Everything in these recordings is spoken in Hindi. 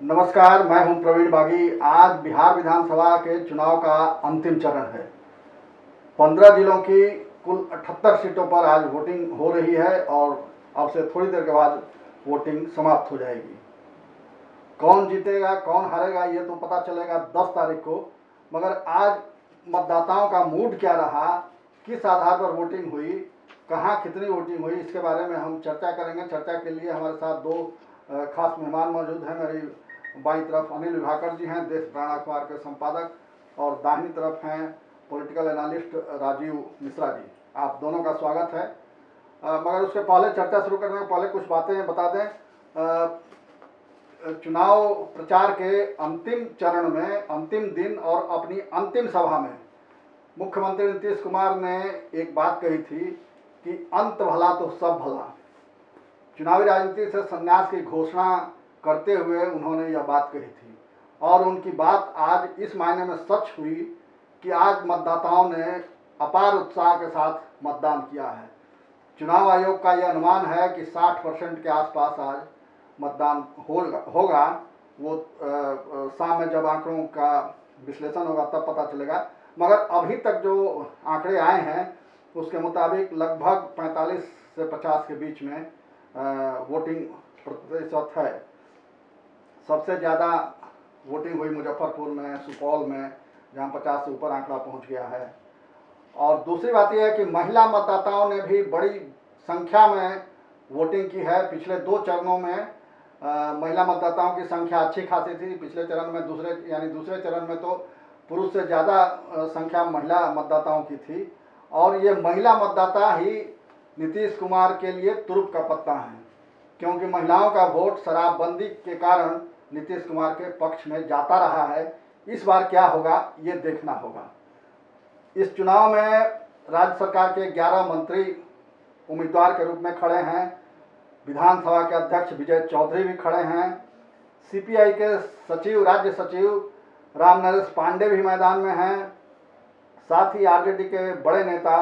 नमस्कार, मैं हूं प्रवीण बागी। आज बिहार विधानसभा के चुनाव का अंतिम चरण है। 15 जिलों की कुल 78 सीटों पर आज वोटिंग हो रही है और अब से थोड़ी देर के बाद वोटिंग समाप्त हो जाएगी। कौन जीतेगा कौन हारेगा ये तो पता चलेगा 10 तारीख को, मगर आज मतदाताओं का मूड क्या रहा, किस आधार पर वोटिंग हुई, कहाँ कितनी वोटिंग हुई, इसके बारे में हम चर्चा करेंगे। चर्चा के लिए हमारे साथ दो खास मेहमान मौजूद हैं। मेरी बाईं तरफ अनिल विभाकर जी हैं, देश प्राण अखबार के संपादक, और दाहिनी तरफ हैं पॉलिटिकल एनालिस्ट राजीव मिश्रा जी। आप दोनों का स्वागत है। मगर उसके पहले, चर्चा शुरू करने से पहले कुछ बातें बता दें। चुनाव प्रचार के अंतिम चरण में, अंतिम दिन और अपनी अंतिम सभा में मुख्यमंत्री नीतीश कुमार ने एक बात कही थी कि अंत भला तो सब भला। चुनावी राजनीति से संन्यास की घोषणा करते हुए उन्होंने यह बात कही थी और उनकी बात आज इस मायने में सच हुई कि आज मतदाताओं ने अपार उत्साह के साथ मतदान किया है। चुनाव आयोग का यह अनुमान है कि 60% के आसपास आज मतदान होगा। वो शाम में जब आंकड़ों का विश्लेषण होगा तब पता चलेगा, मगर अभी तक जो आंकड़े आए हैं उसके मुताबिक लगभग 45 से 50 के बीच में वोटिंग प्रतिशत है। सबसे ज़्यादा वोटिंग हुई मुजफ्फरपुर में, सुपौल में, जहां 50 से ऊपर आंकड़ा पहुंच गया है। और दूसरी बात यह है कि महिला मतदाताओं ने भी बड़ी संख्या में वोटिंग की है। पिछले 2 चरणों में महिला मतदाताओं की संख्या अच्छी खासी थी। पिछले चरण में दूसरे चरण में तो पुरुष से ज़्यादा संख्या महिला मतदाताओं की थी। और ये महिला मतदाता ही नीतीश कुमार के लिए तुरुप का पत्ता है, क्योंकि महिलाओं का वोट शराबबंदी के कारण नीतीश कुमार के पक्ष में जाता रहा है। इस बार क्या होगा ये देखना होगा। इस चुनाव में राज्य सरकार के 11 मंत्री उम्मीदवार के रूप में खड़े हैं। विधानसभा के अध्यक्ष विजय चौधरी भी खड़े हैं। सीपीआई के सचिव, राज्य सचिव रामनरेश पांडे भी मैदान में हैं। साथ ही आरजेडी के बड़े नेता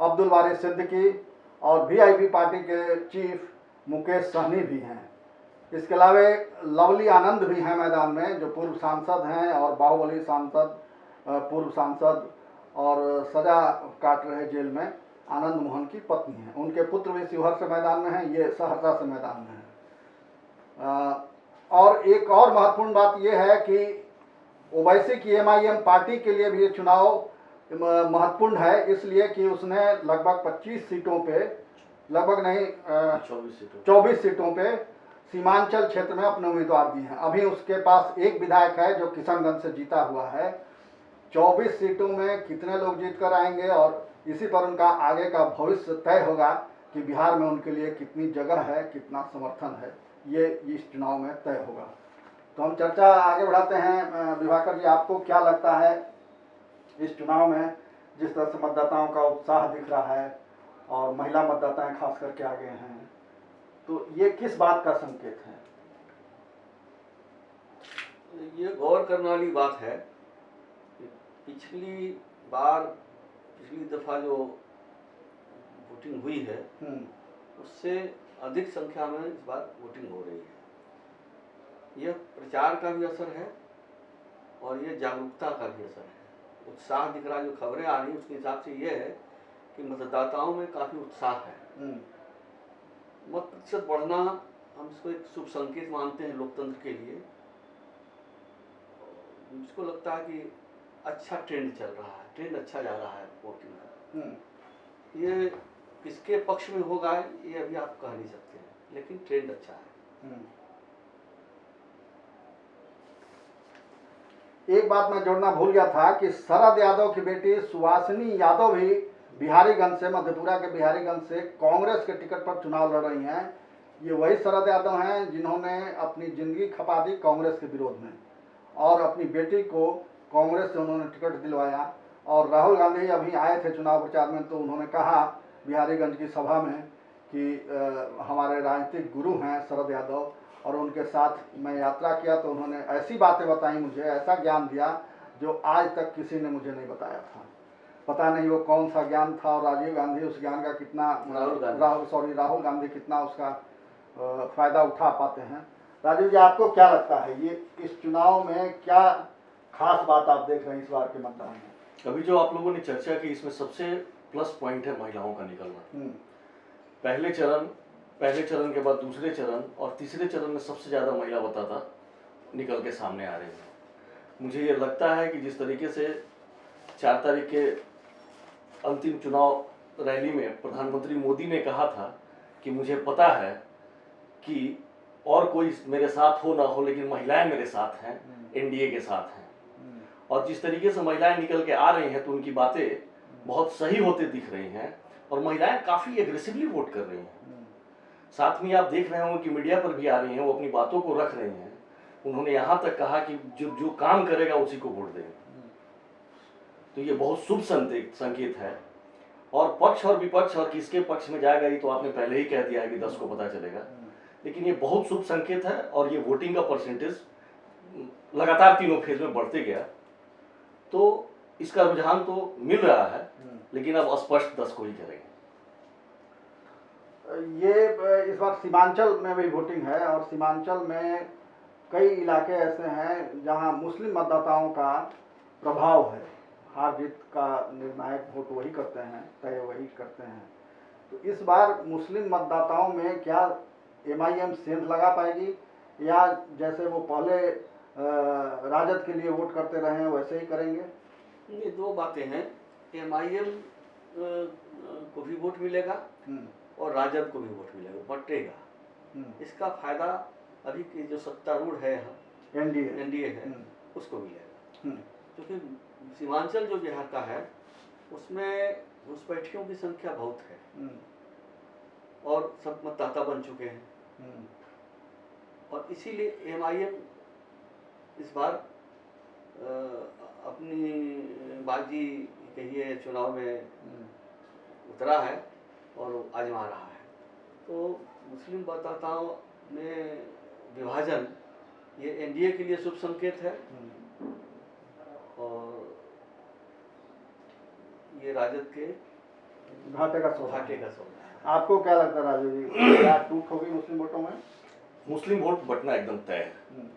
अब्दुल बारी सिद्दीकी और वीआईपी पार्टी के चीफ मुकेश सहनी भी हैं। इसके अलावा लवली आनंद भी हैं मैदान में, जो पूर्व सांसद हैं और बाहुबली सांसद, पूर्व सांसद और सजा काट रहे जेल में आनंद मोहन की पत्नी हैं। उनके पुत्र भी शिवहर से मैदान में हैं, ये सहरसा से मैदान में हैं। और एक और महत्वपूर्ण बात यह है कि ओवैसी की एमआईएम पार्टी के लिए भी ये चुनाव महत्वपूर्ण है, इसलिए कि उसने लगभग 25 सीटों पे, लगभग नहीं 24 सीटों पे सीमांचल क्षेत्र में अपने उम्मीदवार दिए हैं। अभी उसके पास एक विधायक है जो किशनगंज से जीता हुआ है। 24 सीटों में कितने लोग जीत कर आएंगे और इसी पर उनका आगे का भविष्य तय होगा कि बिहार में उनके लिए कितनी जगह है, कितना समर्थन है, ये इस चुनाव में तय होगा। तो हम चर्चा आगे बढ़ाते हैं। विभाकर जी, आपको क्या लगता है इस चुनाव में जिस तरह से मतदाताओं का उत्साह दिख रहा है और महिला मतदाताएं खास करके आगे हैं, तो ये किस बात का संकेत है? ये गौर करने वाली बात है कि पिछली दफा जो वोटिंग हुई है उससे अधिक संख्या में इस बार वोटिंग हो रही है। यह प्रचार का भी असर है और ये जागरूकता का भी असर है। उत्साह दिख रहा है, जो खबरें आ रही हैं उसके हिसाब से ये है कि मतदाताओं में काफी उत्साह है। मत प्रतिशत बढ़ना हम इसको एक शुभ संकेत मानते हैं लोकतंत्र के लिए। मुझको लगता है कि अच्छा ट्रेंड चल रहा है, ट्रेंड अच्छा जा रहा है वोटिंग का। ये किसके पक्ष में होगा ये अभी आप कह नहीं सकते हैं, लेकिन ट्रेंड अच्छा है। एक बात मैं जोड़ना भूल गया था कि शरद यादव की बेटी सुहासिनी यादव भी बिहारीगंज से, मधेपुरा के बिहारीगंज से कांग्रेस के टिकट पर चुनाव लड़ रही हैं। ये वही शरद यादव हैं जिन्होंने अपनी जिंदगी खपा दी कांग्रेस के विरोध में और अपनी बेटी को कांग्रेस से उन्होंने टिकट दिलवाया। और राहुल गांधी अभी आए थे चुनाव प्रचार में, तो उन्होंने कहा बिहारीगंज की सभा में कि हमारे राजनीतिक गुरु हैं शरद यादव, और उनके साथ मैं यात्रा किया तो उन्होंने ऐसी बातें बताई मुझे, ऐसा ज्ञान दिया जो आज तक किसी ने मुझे नहीं बताया था। पता नहीं वो कौन सा ज्ञान था और राजीव गांधी उस ज्ञान का कितना, राहुल गांधी कितना उसका फ़ायदा उठा पाते हैं। राजीव जी, आपको क्या लगता है ये इस चुनाव में क्या खास बात आप देख रहे हैं इस बार के मतदान में? अभी जो आप लोगों ने चर्चा की इसमें सबसे प्लस पॉइंट है महिलाओं का निकलना। पहले चरण के बाद दूसरे चरण और तीसरे चरण में सबसे ज़्यादा महिला मतदाता निकल के सामने आ रहे हैं। मुझे ये लगता है कि जिस तरीके से 4 तारीख के अंतिम चुनाव रैली में प्रधानमंत्री मोदी ने कहा था कि मुझे पता है कि और कोई मेरे साथ हो ना हो लेकिन महिलाएं मेरे साथ हैं, एनडीए के साथ हैं, और जिस तरीके से महिलाएं निकल के आ रही हैं तो उनकी बातें बहुत सही होते दिख रही हैं और महिलाएं काफ़ी एग्रेसिवली वोट कर रही हैं। साथ में आप देख रहे होंगे कि मीडिया पर भी आ रही हैं, वो अपनी बातों को रख रही हैं। उन्होंने यहाँ तक कहा कि जो काम करेगा उसी को वोट देंगे। तो ये बहुत शुभ संकेत है। और पक्ष और विपक्ष और किसके पक्ष में जाएगा ये तो आपने पहले ही कह दिया है कि 10 को पता चलेगा, लेकिन ये बहुत शुभ संकेत है और ये वोटिंग का परसेंटेज लगातार तीनों फेज में बढ़ते गया, तो इसका रुझान तो मिल रहा है, लेकिन अब स्पष्ट 10 को ही करेंगे। ये इस बार सीमांचल में भी वोटिंग है और सीमांचल में कई इलाके ऐसे हैं जहां मुस्लिम मतदाताओं का प्रभाव है। हार जीत का निर्णायक वोट वही करते हैं, तय वही करते हैं। तो इस बार मुस्लिम मतदाताओं में क्या एमआईएम सेंध लगा पाएगी या जैसे वो पहले राजद के लिए वोट करते रहे हैं वैसे ही करेंगे? ये दो बातें हैं, एमआईएम को भी वोट मिलेगा और राजद को भी वोट मिलेगा, बटेगा। इसका फायदा अभी की जो सत्तारूढ़ है यहाँ एनडीए है उसको मिलेगा, क्योंकि सीमांचल जो बिहार का है उसमें घुसपैठियों की संख्या बहुत है और सब मतदाता बन चुके हैं और इसीलिए एमआईएम इस बार अपनी बाजी कहिए चुनाव में उतरा है और आजमा रहा है। तो मुस्लिम मतदाताओं में विभाजन ये एनडीए के लिए शुभ संकेत है और ये राजद के घाटे का सौदा है। आपको क्या लगता है राजू जी, क्या टूट होगी मुस्लिम वोटों में? मुस्लिम वोट बटना एकदम तय है।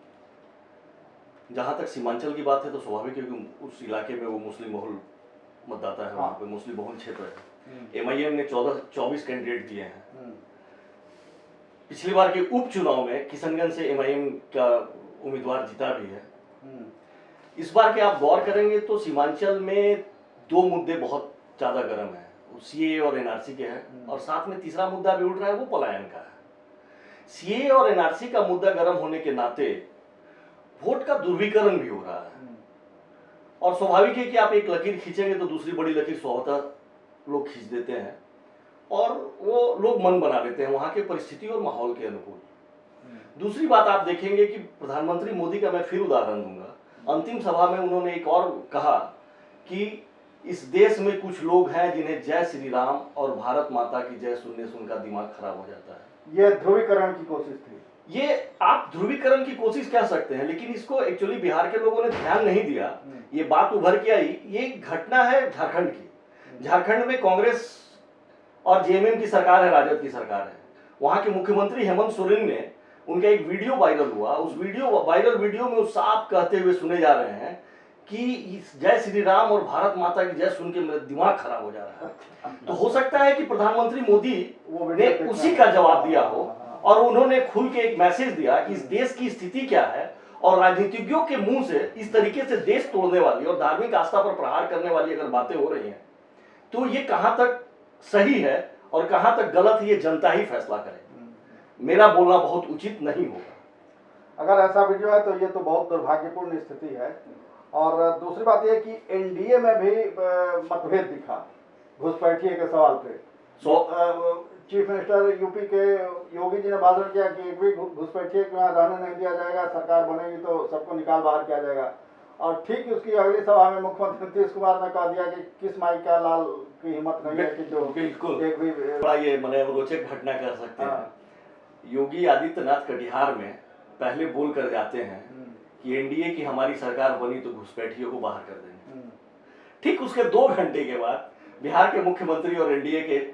जहाँ तक सीमांचल की बात है तो स्वाभाविक है कि उस इलाके में वो मुस्लिम बहुल मतदाता है, वहाँ पे मुस्लिम बहुल क्षेत्र है। एमआईएम ने 24 कैंडिडेट दिए हैं। पिछली बार के उपचुनाव में किशनगंज से एमआईएम का उम्मीदवार जीता भी है। इस बार के आप गौर करेंगे तो सीमांचल में 2 मुद्दे बहुत ज़्यादा गर्म हैं, सीएए और एनआरसी के हैं, और साथ में तीसरा मुद्दा भी उठ रहा है वो पलायन का है। सीएए और एनआरसी का मुद्दा गर्म होने के नाते वोट का दुर्विकरण भी हो रहा है और स्वाभाविक है कि आप एक लकीर खींचेंगे तो दूसरी बड़ी लकीर स्वतः लोग खींच देते हैं और वो लोग मन बना लेते हैं वहाँ के परिस्थिति और माहौल के अनुकूल। दूसरी बात आप देखेंगे कि प्रधानमंत्री मोदी का मैं फिर उदाहरण दूंगा, अंतिम सभा में उन्होंने एक और कहा कि इस देश में कुछ लोग हैं जिन्हें जय श्री राम और भारत माता की जय सुनने से उनका दिमाग खराब हो जाता है। ये ध्रुवीकरण की कोशिश थी। ये आप ध्रुवीकरण की कोशिश कह सकते हैं, लेकिन इसको एक्चुअली बिहार के लोगों ने ध्यान नहीं दिया। ये बात उभर के आई, ये घटना है झारखंड की। झारखंड में कांग्रेस और जेएमएम की सरकार है, राजद की सरकार है। वहां के मुख्यमंत्री हेमंत सोरेन ने उनका एक वीडियो वायरल हुआ, उस वायरल वीडियो में वो साफ कहते हुए सुने जा रहे हैं कि जय श्री राम और भारत माता की जय सुन के मेरा दिमाग खराब हो जा रहा है। तो हो सकता है कि प्रधानमंत्री मोदी ने उसी का जवाब दिया हो और उन्होंने खुल के एक मैसेज दिया कि इस देश की स्थिति क्या है और राजनीतिज्ञों के मुंह से इस तरीके से देश तोड़ने वाली और धार्मिक आस्था पर प्रहार करने वाली अगर बातें हो रही हैं तो ये कहां तक सही है और कहां तक गलत है, ये जनता ही फैसला करे। मेरा बोलना बहुत उचित नहीं होगा। अगर ऐसा वीडियो है तो ये तो बहुत दुर्भाग्यपूर्ण स्थिति है। और दूसरी बात यह कि एनडीए में भी मतभेद दिखा घुसपैठिए के सवाल पे। चीफ मिनिस्टर यूपी के योगी जी ने भाषण किया कि एक भी घुसपैठिए को यहाँ रहने नहीं दिया जाएगा, सरकार बनेगी तो सबको निकाल बाहर किया जाएगा। और ठीक उसकी अगली सभा में मुख्यमंत्री नीतीश कुमार ने कह दिया कि किस माई क्या लाल की हिम्मत नहीं है कि जो बिल्कुल एक भी ये मैंने रोचक घटना कर सकते हैं। योगी आदित्यनाथ कटिहार में पहले बोल कर जाते हैं कि एनडीए की हमारी सरकार बनी तो घुसपैठियों को बाहर कर देंगे। ठीक उसके 2 घंटे के बाद बिहार के मुख्यमंत्री और एनडीए के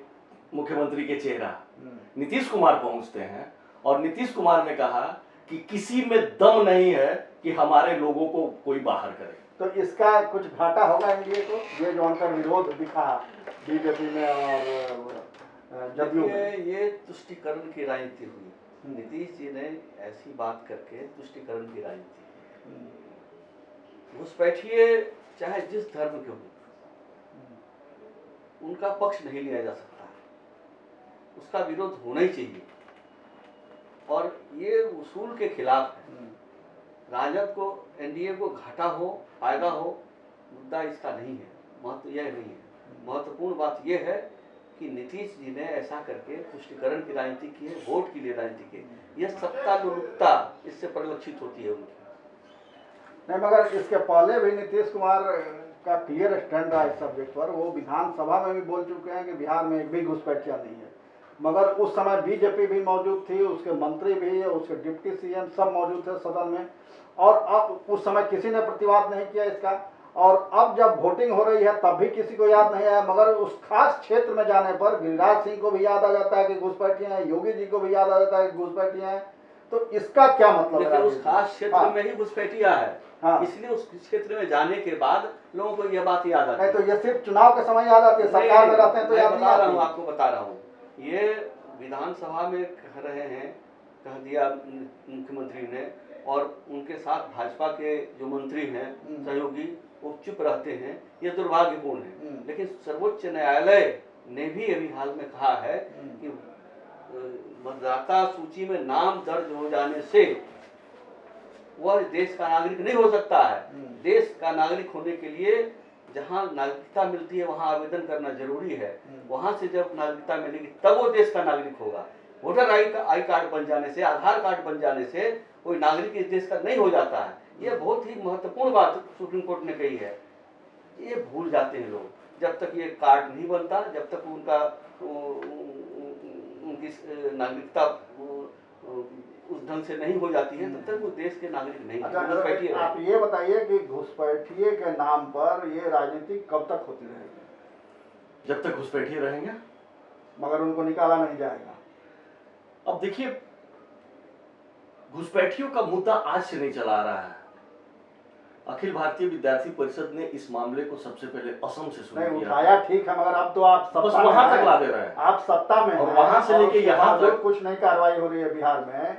मुख्यमंत्री के चेहरा नीतीश कुमार पहुंचते हैं और नीतीश कुमार ने कहा कि किसी में दम नहीं है कि हमारे लोगों को कोई बाहर करे। तो इसका कुछ घाटा होगा एनडीए को, ये जो अंतर विरोध दिखा बीजेपी में और जदयू में? ये तुष्टीकरण की राजनीति हुई। नीतीश जी ने ऐसी बात करके तुष्टीकरण की राजनीति, घुसपैठिए चाहे जिस धर्म के हो, उनका पक्ष नहीं लिया जा सकता है, उसका विरोध होना ही चाहिए और ये उसूल के खिलाफ है। राजद को, एनडीए को घाटा हो फायदा हो, मुद्दा इसका नहीं है, महत्व यह नहीं है। महत्वपूर्ण बात यह है कि नीतीश जी ने ऐसा करके तुष्टीकरण की राजनीति की है, वोट के लिए राजनीति की है। यह सत्ता लोलुपता इससे परिलक्षित होती है उनकी। नहीं, मगर इसके पहले भी नीतीश कुमार का क्लियर स्टैंड रहा इस सब्जेक्ट पर। वो विधानसभा में भी बोल चुके हैं कि बिहार में एक भी घुसपैठिया नहीं है, मगर उस समय बीजेपी भी मौजूद थी, उसके मंत्री भी, उसके डिप्टी सीएम सब मौजूद थे सदन में, और अब उस समय किसी ने प्रतिवाद नहीं किया इसका। और अब जब वोटिंग हो रही है तब भी किसी को याद नहीं आया, मगर उस खास क्षेत्र में जाने पर गिरिराज सिंह को भी याद आ जाता है कि घुसपैठिया हैं, योगी जी को भी याद आ जाता है कि घुसपैठिया हैं। तो इसका क्या मतलब है? उस खास क्षेत्र में ही घुसपैठिया है, हाँ। इसलिए उस क्षेत्र में जाने के बाद लोगों को यह बात याद आती है। नहीं तो ये सिर्फ चुनाव के समय याद आती है, सरकार में रहते हैं तो याद नहीं आती। आपको बता रहा हूँ, ये विधानसभा में कह रहे हैं, कह दिया मुख्यमंत्री ने, और उनके साथ भाजपा के जो मंत्री हैं सहयोगी वो चुप रहते हैं, ये दुर्भाग्यपूर्ण है। लेकिन सर्वोच्च न्यायालय ने भी अभी हाल में कहा है कि मतदाता सूची में नाम दर्ज हो जाने से वह देश का नागरिक नहीं हो सकता है। देश का नागरिक होने के लिए जहाँ नागरिकता मिलती है वहाँ आवेदन करना जरूरी है, वहाँ से जब नागरिकता मिलेगी तब वो देश का नागरिक होगा। वोटर आई कार्ड बन जाने से, आधार कार्ड बन जाने से कोई नागरिक इस देश का नहीं हो जाता है। ये बहुत ही महत्वपूर्ण बात सुप्रीम कोर्ट ने कही है। ये भूल जाते हैं लोग, जब तक ये कार्ड नहीं बनता, जब तक उनका उनकी नागरिकता उस ढंग से नहीं हो जाती है तब तक वो देश के नागरिक नहीं। अच्छा, आप ये बताइए कि घुसपैठिए के नाम पर ये राजनीति कब तक होती रहेगी? जब तक घुसपैठिए रहेंगे, मगर उनको निकाला नहीं जाएगा। अब देखिए, घुसपैठियों का मुद्दा आज से नहीं चला आ रहा है। अखिल भारतीय विद्यार्थी परिषद ने इस मामले को सबसे पहले असम से शुरू किया। उठाया ठीक है, मगर अब तो आप बस वहां तक ला दे रहे हैं। आप सत्ता में और वहां से लेके यहाँ तक कुछ नहीं कार्रवाई हो रही है बिहार में,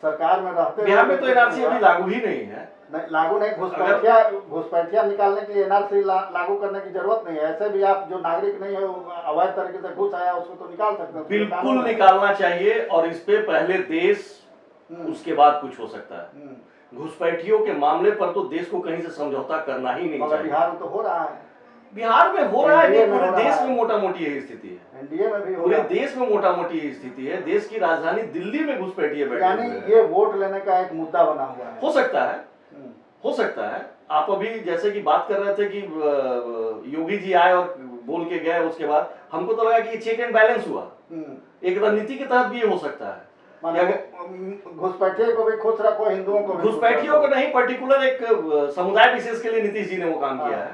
सरकार में रहते। बिहार में तो एनआरसी अभी लागू ही नहीं है। लागू नहीं, घुसपैठिया निकालने के लिए एनआरसी लागू करने की जरूरत नहीं है। ऐसे भी आप जो नागरिक नहीं है अवैध तरीके से घुस आया उसको तो निकाल सकते हैं। बिल्कुल निकालना चाहिए, और इस पे पहले देश उसके बाद कुछ हो सकता है। घुसपैठियों के मामले पर तो देश को कहीं से समझौता करना ही नहीं चाहिए। बिहार में तो हो रहा है, बिहार में हो रहा है, पूरे देश में मोटा मोटी यही स्थिति है। एनडीए में भी पूरे देश में मोटा मोटी यही स्थिति है। देश की राजधानी दिल्ली में घुसपैठिए बैठे हुए हैं। ये वोट लेने का एक मुद्दा बना हुआ है। हो सकता है, हो सकता है। आप अभी जैसे कि बात कर रहे थे कि योगी जी आए और बोल के गए, उसके बाद हमको तो लगा कि ये चेक एंड बैलेंस हुआ। एक रणनीति के तहत भी ये हो सकता है। घुसपैठिए को भी खुश रखो, हिंदुओं को भी। घुसपैठियों को नहीं, पर्टिकुलर एक समुदाय विशेष के लिए नीतीश जी ने वो काम किया है।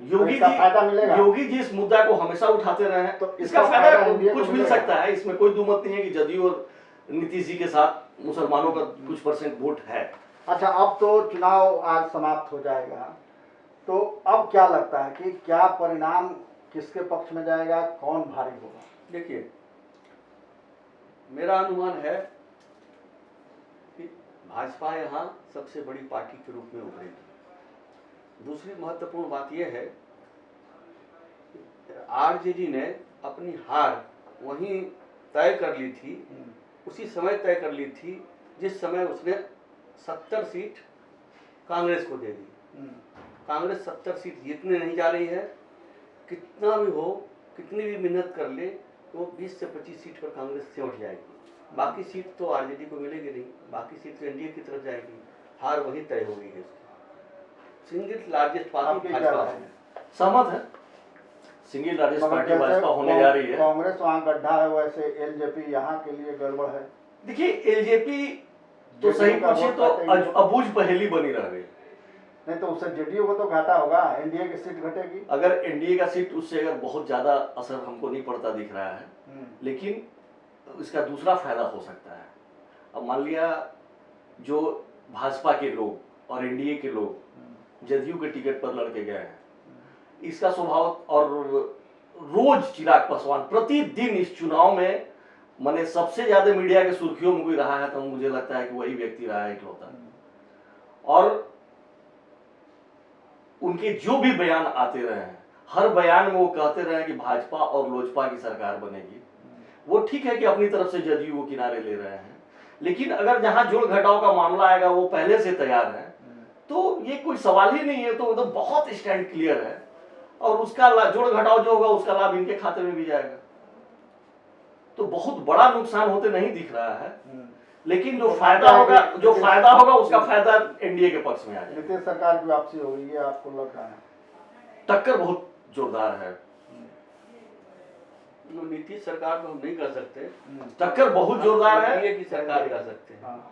योगी जी इस मुद्दा को हमेशा उठाते रहे हैं, तो इसका फायदा कुछ मिल सकता है। इसमें कोई दुमत नहीं है कि जदयू और नीतीश जी के साथ मुसलमानों का कुछ परसेंट वोट है। अच्छा, अब तो चुनाव आज समाप्त हो जाएगा, तो अब क्या लगता है कि क्या परिणाम किसके पक्ष में जाएगा, कौन भारी होगा? देखिए, मेरा अनुमान है कि भाजपा यहाँ सबसे बड़ी पार्टी के रूप में उभरेगी। दूसरी महत्वपूर्ण बात यह है कि आरजेडी ने अपनी हार वहीं तय कर ली थी, उसी समय तय कर ली थी जिस समय उसने 70 सीट कांग्रेस को दे दी। कांग्रेस 70 सीट जीतने नहीं जा रही है। कितना भी हो, कितनी भी मेहनत कर ले, तो 20 से 25 सीट पर कांग्रेस से उठ जाएगी। बाकी सीट तो आरजेडी को मिलेगी नहीं, बाकी सीट तो एनडीए की तरफ जाएगी। हार वही तय हो गई है। सिंगल लार्जेस्ट पार्टी भाजपा है। सहमत है, सिंगल लार्जेस्ट पार्टी भाजपा होने जा रही है। कांग्रेस वहाँ गड्ढा है, वैसे एलजेपी यहाँ के लिए गड़बड़ है। देखिए, एलजेपी तो सही पूछे तो अबूझ पहेली बनी रह गई। नहीं तो उससे जेडीयू को तो घाटा होगा, एनडीए की सीट घटेगी। अगर एनडीए का सीट उससे अगर बहुत ज्यादा असर हमको नहीं पड़ता दिख रहा है, लेकिन इसका दूसरा फायदा हो सकता है। अब मान लिया जो भाजपा के लोग और एनडीए के लोग जदयू के टिकट पर लड़के गए हैं, इसका स्वभाव, और रोज चिराग पासवान प्रतिदिन इस चुनाव में मैंने सबसे ज्यादा मीडिया के सुर्खियों में कोई रहा है तो मुझे लगता है कि वही व्यक्ति रहा है इकलौता। और उनके जो भी बयान आते रहे हैं, हर बयान में वो कहते रहे कि भाजपा और लोजपा की सरकार बनेगी। वो ठीक है कि अपनी तरफ से जदयू को किनारे ले रहे हैं, लेकिन अगर जहां जोड़ घटाव का मामला आएगा वो पहले से तैयार है, तो ये कोई सवाल ही नहीं है। तो एकदम बहुत स्टैंड क्लियर है, और उसका जोड़ घटाव जो होगा उसका लाभ इनके खाते में भी जाएगा। तो बहुत बड़ा नुकसान होते नहीं दिख रहा है, लेकिन जो फायदा होगा उसका फायदा एनडीए के पक्ष में आ जाएगा। नीतीश सरकार की वापसी होगी, ये आपको लग रहा है? टक्कर बहुत जोरदार है। नीतीश सरकार को हम नहीं कर सकते, टक्कर बहुत जोरदार है। एनडीए की सरकार कर सकते हैं।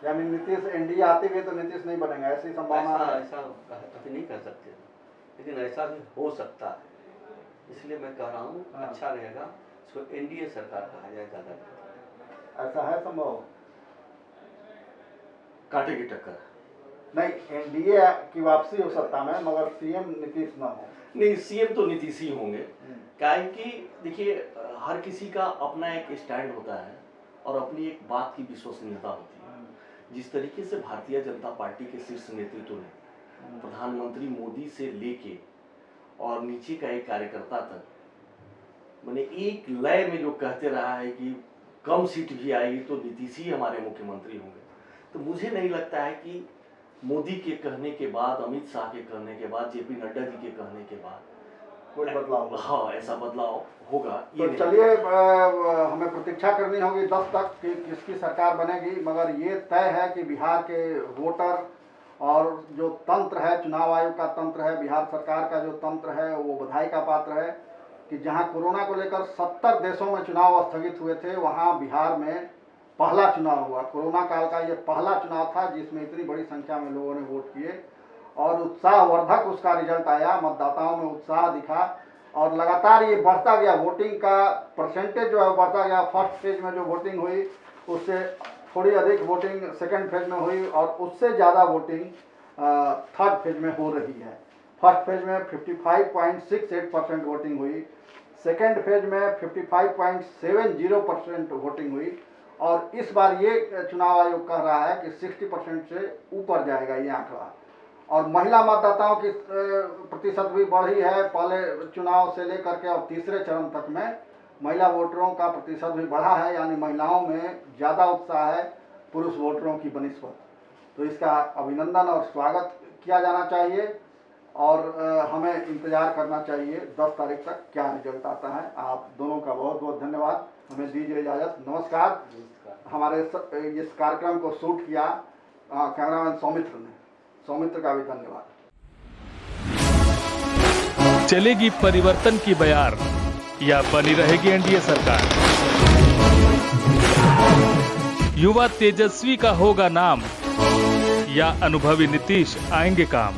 यानी नीतीश एनडीए आती हुई तो नीतीश नहीं बनेगा, ऐसी संभावना है? ऐसा कभी नहीं कर सकते, लेकिन ऐसा भी हो सकता है। इसलिए मैं कह रहा हूँ अच्छा रहेगा इसको एनडीए सरकार कहा जाए ज्यादा। ऐसा है संभव? कांटे की टक्कर नहीं, एनडीए की वापसी हो सत्ता में, मगर सीएम नीतीश ना हो। नहीं, सीएम तो नीतीश ही होंगे। क्या कि देखिए, हर किसी का अपना एक स्टैंड होता है और अपनी एक बात की विश्वसनीयता होती है। जिस तरीके से भारतीय जनता पार्टी के शीर्ष नेतृत्व ने प्रधानमंत्री मोदी से लेके और नीचे का एक कार्यकर्ता तक मैंने एक लय में जो कहते रहा है कि कम सीट भी आएगी तो नीतीश ही हमारे मुख्यमंत्री होंगे, तो मुझे नहीं लगता है कि मोदी के कहने के बाद, अमित शाह के कहने के बाद, जेपी नड्डा जी के कहने के बाद कोई बदलाव, हाँ, ऐसा बदलाव होगा। तो चलिए हमें प्रतीक्षा करनी होगी 10 तक कि किसकी सरकार बनेगी, मगर ये तय है कि बिहार के वोटर और जो तंत्र है, चुनाव आयोग का तंत्र है, बिहार सरकार का जो तंत्र है, वो बधाई का पात्र है कि जहां कोरोना को लेकर 70 देशों में चुनाव स्थगित हुए थे, वहां बिहार में पहला चुनाव हुआ। कोरोना काल का ये पहला चुनाव था जिसमें इतनी बड़ी संख्या में लोगों ने वोट किए और उत्साहवर्धक उसका रिजल्ट आया, मतदाताओं में उत्साह दिखा और लगातार ये बढ़ता गया। वोटिंग का परसेंटेज जो है बढ़ता गया। फर्स्ट फेज में जो वोटिंग हुई उससे थोड़ी अधिक वोटिंग सेकंड फेज में हुई और उससे ज़्यादा वोटिंग थर्ड फेज में हो रही है। फर्स्ट फेज में 55.68% वोटिंग हुई, सेकेंड फेज में 55.70% वोटिंग हुई और इस बार ये चुनाव आयोग कह रहा है कि 60% से ऊपर जाएगा ये आंकड़ा। और महिला मतदाताओं की प्रतिशत भी बढ़ी है। पहले चुनाव से लेकर के और तीसरे चरण तक में महिला वोटरों का प्रतिशत भी बढ़ा है, यानी महिलाओं में ज़्यादा उत्साह है पुरुष वोटरों की बनिस्बत। तो इसका अभिनंदन और स्वागत किया जाना चाहिए और हमें इंतज़ार करना चाहिए 10 तारीख तक क्या रिजल्ट आता है। आप दोनों का बहुत बहुत धन्यवाद। हमें दीजिए इजाज़त। नमस्कार। हमारे इस कार्यक्रम को शूट किया कैमरामैन सौमित्र ने। सौमित्र का भी धन्यवाद। चलेगी परिवर्तन की बयार या बनी रहेगी एनडीए सरकार? युवा तेजस्वी का होगा नाम या अनुभवी नीतीश आएंगे काम?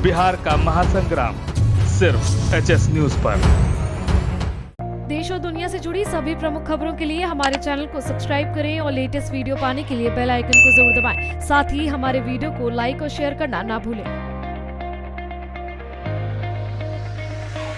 बिहार का महासंग्राम सिर्फ एचएस न्यूज पर। देश और दुनिया से जुड़ी सभी प्रमुख खबरों के लिए हमारे चैनल को सब्सक्राइब करें और लेटेस्ट वीडियो पाने के लिए बेल आइकन को जरूर दबाएं। साथ ही हमारे वीडियो को लाइक और शेयर करना ना भूलें।